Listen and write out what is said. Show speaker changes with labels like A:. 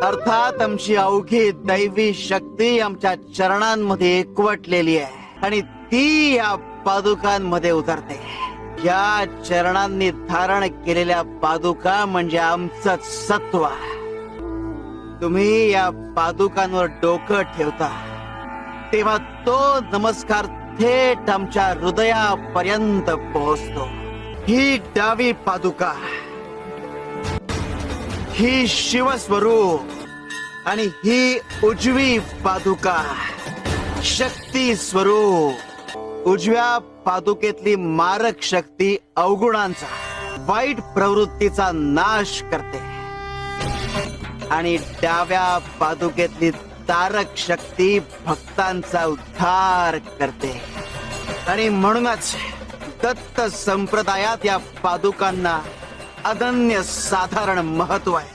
A: अर्थात आमची अवघी दैवी शक्ती आमच्या चरणांमध्ये एकवटलेली आहे आणि ती या पादुकांमध्ये उतरते. या चरणांनी धारण केलेल्या पादुका म्हणजे आमचं सत्व. तुम्ही या पादुकांवर डोकं ठेवता तेव्हा तो नमस्कार थेट आमच्या हृदयापर्यंत पोहोचतो. ही डावी पादुका, ही शिवस्वरूप आणि ही उजवी पादुका शक्ती स्वरूप. उजव्या पादुकेतली मारक शक्ती अवगुणांचा, वाईट प्रवृत्तीचा नाश करते आणि डाव्या पादुकेतली तारक शक्ती भक्तांचा उद्धार करते. आणि म्हणूनच दत्त संप्रदायात या पादुकांना अनन्य साधारण महत्व आहे.